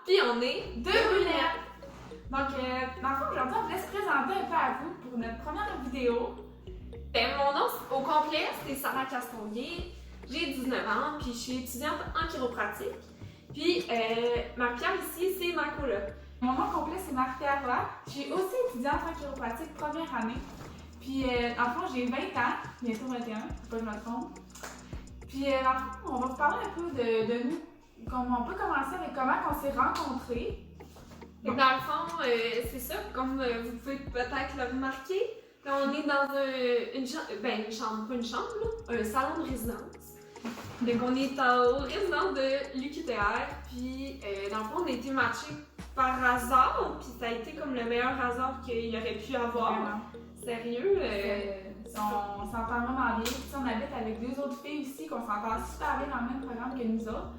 Puis on est Deux brunettes! Donc, dans le fond, aujourd'hui, on voulait se présenter un peu à vous pour notre première vidéo. Ben, mon nom au complet, c'est Sarah Castonguay. J'ai 19 ans, puis je suis étudiante en chiropratique. Puis, Marie-Pierre ici, c'est ma coloc. Mon nom complet, c'est Marie-Pierre Roy. Je suis aussi étudiante en chiropratique première année. Puis, dans le fond, j'ai 20 ans, bientôt 21, faut pas que je me trompe. Puis, dans le fond, on va vous parler un peu de nous. On peut commencer avec comment on s'est rencontrés. Dans le fond, c'est ça, comme vous pouvez peut-être le remarquer, là, on est dans une chambre, pas une chambre, là, un salon de résidence. Donc on est aux résidences de l'UQTR, puis dans le fond, on a été matchés par hasard, puis ça a été comme le meilleur hasard qu'il aurait pu avoir. Vraiment. Sérieux? On s'entend vraiment bien. Puis, on habite avec deux autres filles aussi, qu'on s'entend super bien dans le même programme que nous autres.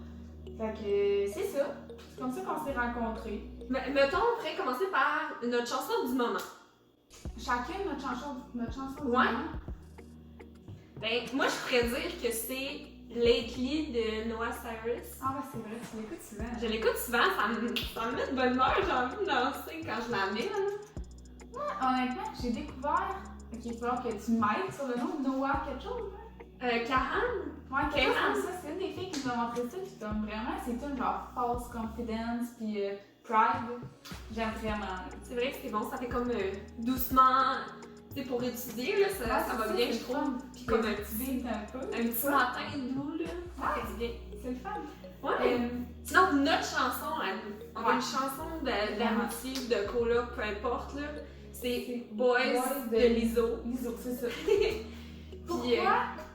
Fait que c'est ça. C'est comme ça qu'on s'est rencontrés. Mettons, on pourrait commencer par notre chanson du moment. Chacune notre chanson du Ouais. moment. Ben, moi, je pourrais dire que c'est Lately de Noah Cyrus. Ah, c'est vrai, tu l'écoutes souvent. Je l'écoute souvent, ça me met de bonne humeur, j'ai envie de danser quand je la mets. Là. Honnêtement, j'ai découvert. Ok, il va falloir que tu m'aides sur le nom de Noah quelque chose. Kahan? Ouais, quelque chose Kahan. comme ça. C'est une des filles qui nous a montré ça. Puis comme vraiment, c'est tout genre false confidence. Puis pride. J'aime vraiment. C'est vrai que c'est bon, ça fait comme doucement, tu sais, pour étudier, là, ça va bien, je trouve. Puis comme un petit matin doux, là, ça fait du bien. C'est le fun. Ouais. Sinon, notre chanson, on a Ouais. une chanson d'amitié, de coloc, peu importe, là. C'est Boys de Lizzo. Lizzo, c'est ça. Pourquoi? Puis,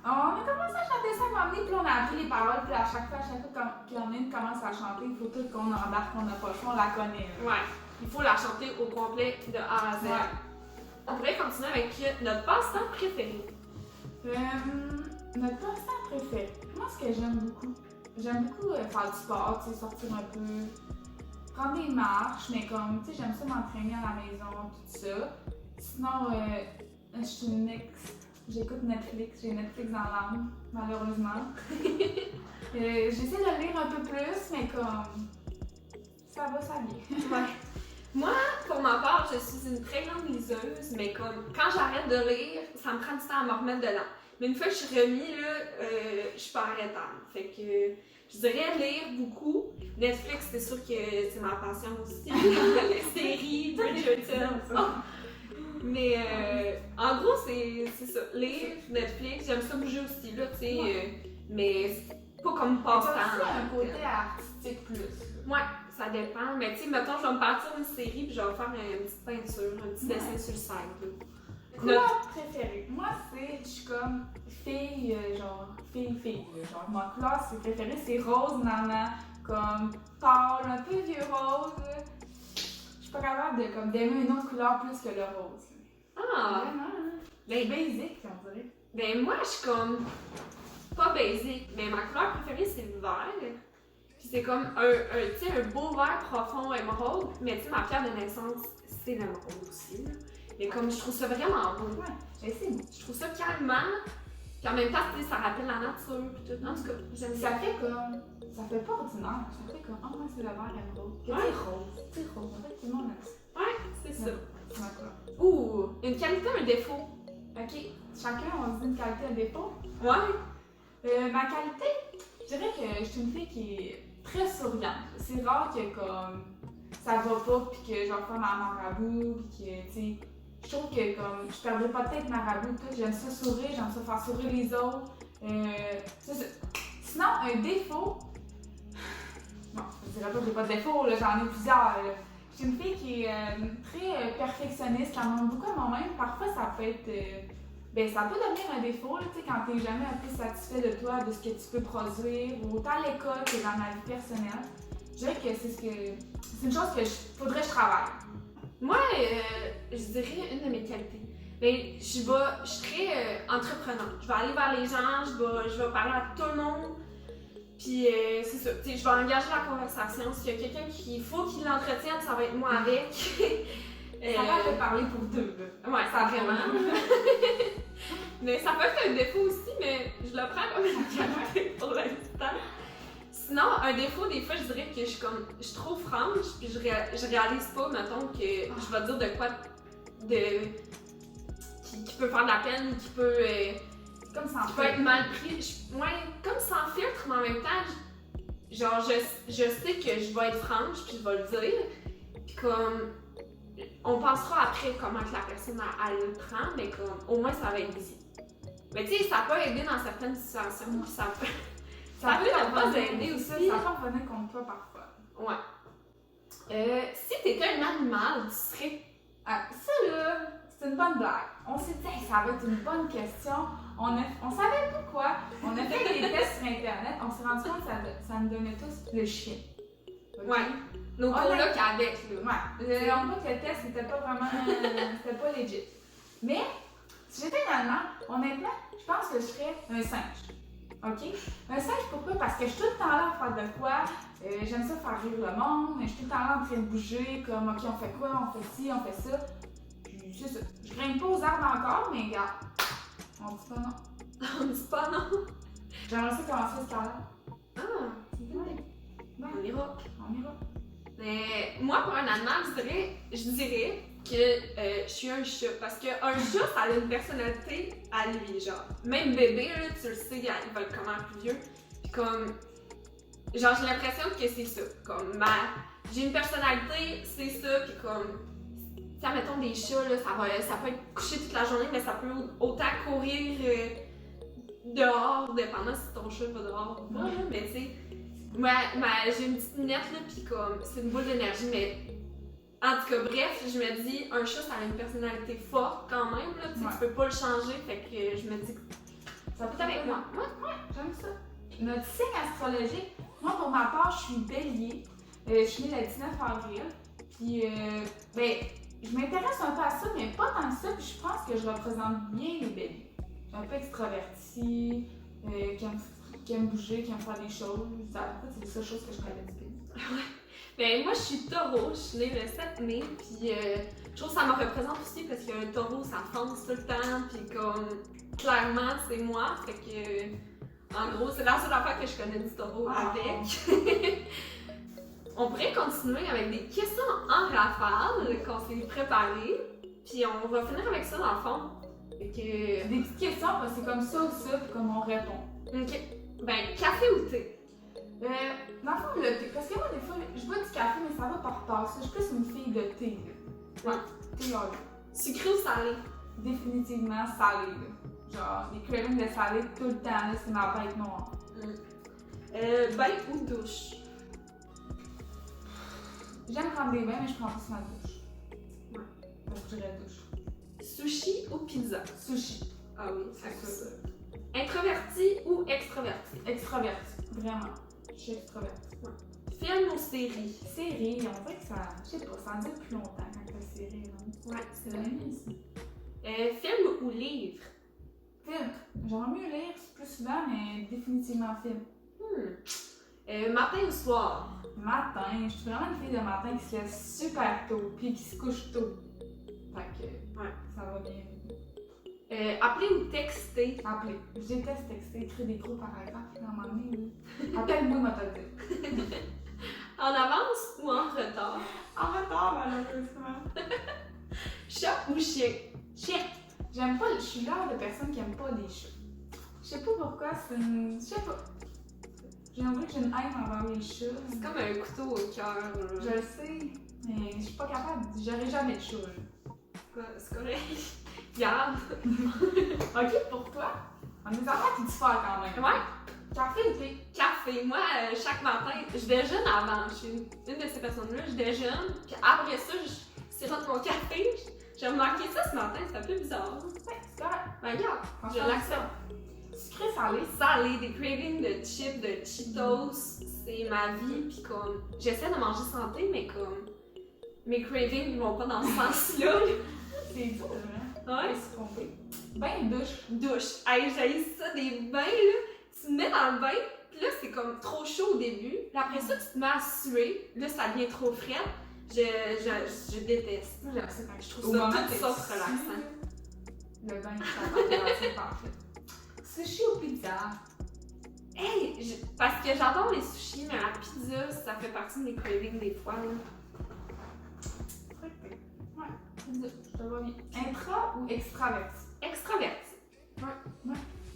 On a commencé à chanter ça à un moment donné, puis on a appris les paroles, puis à chaque fois qu'il y en a une qui commence à chanter, il faut tout qu'on embarque, on n'a pas le choix, on la connaît. Là. ouais, il faut la chanter au complet de A à Z. Ouais. On pourrait continuer avec notre passe-temps préféré. Notre passe-temps préféré. Moi, ce que j'aime beaucoup, faire du sport, tu sais, sortir un peu, prendre des marches, mais comme, tu sais, j'aime ça m'entraîner à la maison, tout ça. Sinon, je suis une j'écoute Netflix, j'ai Netflix dans l'âme, malheureusement. J'essaie de lire un peu plus, mais comme, ça va, ça vient. Ouais. Moi, pour ma part, je suis une très grande liseuse, mais comme quand j'arrête de lire, ça me prend du temps à me remettre dedans. Mais une fois que je suis remis, là, je suis pas arrêtable. Fait que je dirais lire beaucoup. Netflix, c'est sûr que c'est ma passion aussi. Les séries, Bridgerton. Oh. Mais en gros, c'est ça. Lire, Netflix, j'aime ça bouger aussi, là, tu sais. Mais c'est pas comme T'as passe-temps. aussi un côté artistique plus. Ouais, ça dépend. Mais tu sais, mettons, je vais me partir une série puis je vais faire une petite peinture, un petit dessin sur le site. Couleur préférée. Moi, je suis comme fille, fille. Genre, ma couleur préférée, c'est rose, nana, comme pâle, un peu vieux rose. Je suis pas capable d'aimer une autre couleur plus que le rose. Ah! Vraiment, hein? Ben, Basic, on dirait. ben moi, je suis comme pas basic, mais ma couleur préférée, c'est le vert. Puis c'est comme tu sais, un beau vert profond émeraude, mais tu sais, ma pierre de naissance, c'est l'émeraude aussi. Là. Mais comme je trouve ça vraiment beau. Ouais, j'essaie. Je trouve ça calmant, puis en même temps, tu sais, ça rappelle la nature, puis tout. En tout cas, j'aime Ça ça. fait pas ordinaire. Ça fait comme, oh, ouais, c'est le vert émeraude. Ouais. C'est rose. En fait, tout le monde aime ça. Ouais, c'est ça. C'est ma couleur. Ouh, une qualité, un défaut. Ok, chacun, on se dit une qualité, un défaut. Ouais. Ma qualité, je dirais que je suis une fille qui est très souriante. C'est rare que comme ça va pas puis que je vais faire ma marabout puis que tu sais, je trouve que comme je perdrais pas de tête marabout tout. J'aime ça sourire, j'aime ça faire sourire les autres. C'est ça. Sinon, un défaut. Non, je dirais pas que j'ai pas de défaut, là, j'en ai plusieurs. Là. Je suis une fille qui est très perfectionniste, qui en demande beaucoup à moi-même. Parfois, ça peut être. Ça peut devenir un défaut, là, quand t'es jamais un peu satisfait de toi, de ce que tu peux produire, autant à l'école que dans ma vie personnelle. Je dirais que c'est une chose que faudrait que je travaille. Moi, je dirais une de mes qualités. Ben, je suis très entreprenante. Je vais aller vers les gens, je vais parler à tout le monde. Puis c'est ça, tu sais, je vais engager la conversation. S'il y a quelqu'un qu'il faut qu'il l'entretienne, ça va être moi avec. Ça va te parler pour deux. Là. Ouais, ça vraiment. Mais ça peut être un défaut aussi, mais je le prends comme une qualité pour l'instant. Sinon, un défaut, des fois, je dirais que je suis trop franche, puis je réalise pas, mettons, que je vais dire de quoi qui peut faire de la peine, qui peut Comme ça, qui peut être mal pris. Ouais, comme sans filtre, mais en même temps, genre, je sais que je vais être franche, puis je vais le dire, puis comme, on pensera après comment que la personne, elle le prend, mais comme, au moins, ça va être dit. Mais tu sais, ça peut aider dans certaines situations, puis ça peut ne pas aider aussi. Ça peut revenir contre toi parfois. Ouais. Si t'étais un animal, tu serais... Ah, ça là, c'est une bonne blague. On s'est dit, hey, ça va être une bonne question. On savait pas quoi. On a fait des tests sur Internet. On s'est rendu compte que ça nous donnait tous le chien. Okay? Ouais. Nos colocs avec, là. Ouais. On voit que le test n'était pas vraiment. C'était pas legit. Mais, si j'étais un animal, honnêtement, je pense que je serais un singe. OK? Un singe, pourquoi? Parce que je suis tout le temps là à faire de quoi. J'aime ça faire rire le monde. Je suis tout le temps là en train de bouger, comme, OK, on fait quoi? On fait ci, on fait ça. Puis, c'est ça. Je grimpe pas aux arbres encore, mais regarde. On dit pas non. On dit pas non. J'aimerais ça commencer ce cas-là. Ah, Ouais. on ira. On ira. Mais moi, pour un animal, je dirais que je suis un chat. Parce qu'un chat, ça a une personnalité à lui, genre. Même bébé, là, tu le sais, il va être comment plus vieux. Puis comme... Genre, j'ai l'impression que c'est ça. Comme, j'ai une personnalité, c'est ça, puis comme... Tu sais, mettons des chats, là, ça peut être couché toute la journée, mais ça peut autant courir dehors, dépendant si ton chat va dehors ou pas, là, mais tu sais... j'ai une petite minette, là, pis comme, c'est une boule d'énergie, mais en tout cas, bref, je me dis, un chat, ça a une personnalité forte quand même, là, tu peux pas le changer, fait que je me dis que ça peut être avec moi. Ouais, j'aime ça. Notre signe astrologique, moi pour ma part, je suis bélier. Je suis née le 19 avril, puis je m'intéresse un peu à ça, mais pas tant que ça, puis je pense que je représente bien les béliers. Je suis un peu extravertie, qui aime bouger, qui aime faire des choses. En fait, c'est les seules choses que je connais du pays. Ben, moi, je suis taureau, je suis née le 7 mai, puis je trouve que ça me représente aussi parce qu'un taureau, ça fonce tout le temps, puis comme, clairement, c'est moi, fait que, en gros, c'est la seule affaire que je connais du taureau avec. On pourrait continuer avec des questions en rafale qu'on s'est préparées, puis on va finir avec ça dans le fond. Fait que... Des petites questions, c'est comme ça ou ça, puis comme on répond. Ok. Ben, café ou thé? Dans le fond, le thé. Parce que moi, des fois, je bois du café, mais ça va par passe. Je suis plus une fille de thé. Là. Ouais. Thé, là. Sucré ou salé? Définitivement salé. Là. Genre, des cravings de salé tout le temps, là, c'est ma bête noire. Bain ou douche? J'aime prendre des bains, mais je prends plus ma douche. Ouais. Donc, je dirais douche. Sushi ou pizza? Sushi. Ah oui, c'est ça. Introverti ou extroverti? Extraverti. Vraiment. Je suis extravertie. Ouais. Film ou série? Série, on dirait que ça. Je sais pas, ça dure plus longtemps quand la série, non? Ouais, c'est C'est vrai. vrai ici. Film ou livre? Film. J'aimerais mieux lire plus souvent, mais définitivement film. Matin ou soir? Matin. Je suis vraiment une fille de matin qui se lève super tôt, puis qui se couche tôt. Fait que, Ouais. ça va bien. Appeler ou texter? Appeler. Je déteste texter, écrire des gros paragraphes, à un moment donné. Appelle-moi, m'a te dire. En avance ou en retard? En retard, malheureusement. Chat ou chien? Chien. J'aime pas, je suis le genre de personne qui aime pas les chats. Je sais pas pourquoi, c'est une. Je sais pas. J'ai l'impression que j'ai une haine envers les chats. C'est comme un couteau au cœur. Je le sais, mais je suis pas capable. J'aurais jamais de chat. C'est correct. Regarde. Ok, pour toi? On est des affaires qui diffèrent quand même. Ouais. Café ou thé? Café. Moi, chaque matin, je déjeune avant. Je suis une de ces personnes-là. Je déjeune, puis après ça, je sirote mon café. J'ai remarqué ça ce matin, c'est un peu bizarre. Ouais, c'est correct. Ben regarde, je l'accepte. Sucré, salé. Salé, des cravings de chips, de Cheetos, c'est ma vie. Puis comme, j'essaie de manger santé, mais comme, mes cravings ne vont pas dans ce sens-là. C'est dur, hein? Ouais. Se tromper. Bain de douche. Douche. Hey, j'haïs ça, des bains, là. Tu te mets dans le bain, puis là, c'est comme trop chaud au début. Puis après ça, tu te mets à suer. Là, ça devient trop frais. Je déteste. Moi, j'aime ça quand Je trouve ça tout sauf relaxant. relaxant. Le bain, ça va c'est parfait. Sushi ou pizza? Parce que j'adore les sushis, mais la pizza, ça fait partie de mes cravings des fois. Là. Ouais, pizza, je te vois bien. Intra ou extraverti? Extraverti. Ouais,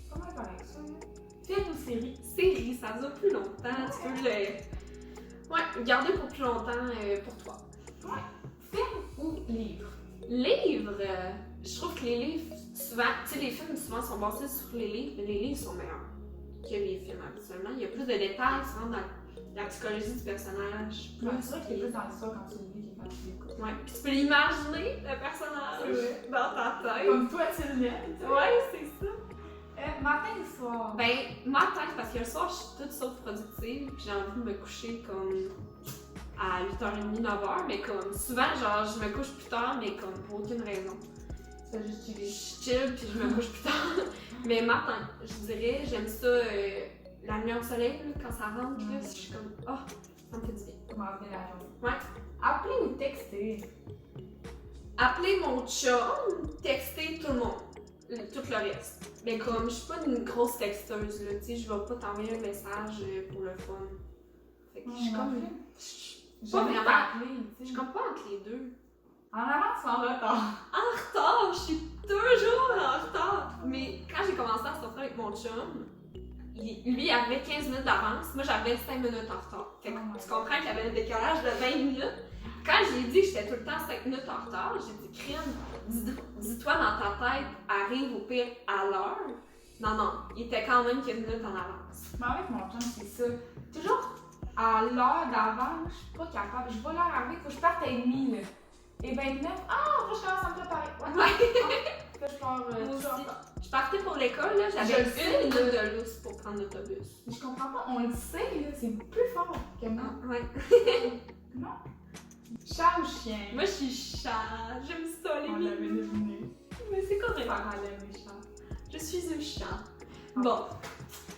pas mal pareil ça. Film ou série? Série, ça dure plus longtemps. Tu peux le garder pour plus longtemps pour toi. Ouais. Film ou livre? Livre, je trouve que les livres, souvent, tu sais, les films souvent sont basés sur les livres, mais les livres sont meilleurs que les films habituellement. Il y a plus de détails souvent dans la psychologie du personnage. Ouais, c'est vrai qu'il est plus dans l'histoire quand tu le lis que quand tu l'écoutes. Ouais, puis tu peux l'imaginer, le personnage, dans ta tête. Comme toi, tu le lis. Ouais, c'est ça. Matin ou soir? Ben, matin, parce que le soir, je suis toute sauf productive, puis j'ai envie de me coucher comme à 8h30, 9h, mais comme souvent, genre, je me couche plus tard, mais comme pour aucune raison. Tu fais juste chiller. Je chill, puis je me couche plus tard. Mais matin, je dirais, j'aime ça, la lumière au soleil, là, quand ça rentre, là, je suis comme, oh, ça me fait du bien. Comment venir la journée? Ouais. Appeler ou texter? Appeler mon chum, texter tout le monde. Tout le reste. Mais comme je suis pas une grosse texteuse, là, tu sais, je vais pas t'envoyer un message pour le fun. Fait que je suis comme. J'aime vraiment. pas appeler, Je tu suis sais. comme pas entre les deux. En avance ou en retard? En retard, je suis toujours en retard. Mais quand j'ai commencé à sortir avec mon chum, lui il avait 15 minutes d'avance, moi j'avais 5 minutes en retard. Fait que tu comprends qu'il y avait un décalage de 20 minutes. Quand j'ai dit que j'étais tout le temps 5 minutes en retard, j'ai dit crime, dis-toi dans ta tête, arrive au pire à l'heure. Non, il était quand même 15 minutes en avance. Mais avec mon chum, c'est ça. Toujours à l'heure d'avant, je suis pas capable. Je vois l'heure arriver, faut que je parte à 1h30, là. Et 29, faut que je commence à me préparer. Ouais. Que je pars Moi toujours aussi. en retard. Je partais pour l'école, là, j'avais Je le sais, 1 minute de lousse pour prendre l'autobus. Mais je comprends pas, on le sait, là, c'est plus fort que moi. Ouais. Non? Chat ou chien? Moi je suis chat, j'aime ça les On l'avait mignons. deviné. Mais c'est correct. Parallèle des chats. Je suis un chat. Bon,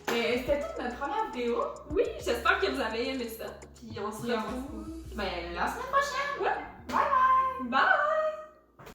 C'était toute notre première vidéo. oui, j'espère que vous avez aimé ça. Puis on se Puis on retrouve. Ben, la semaine prochaine! Bye!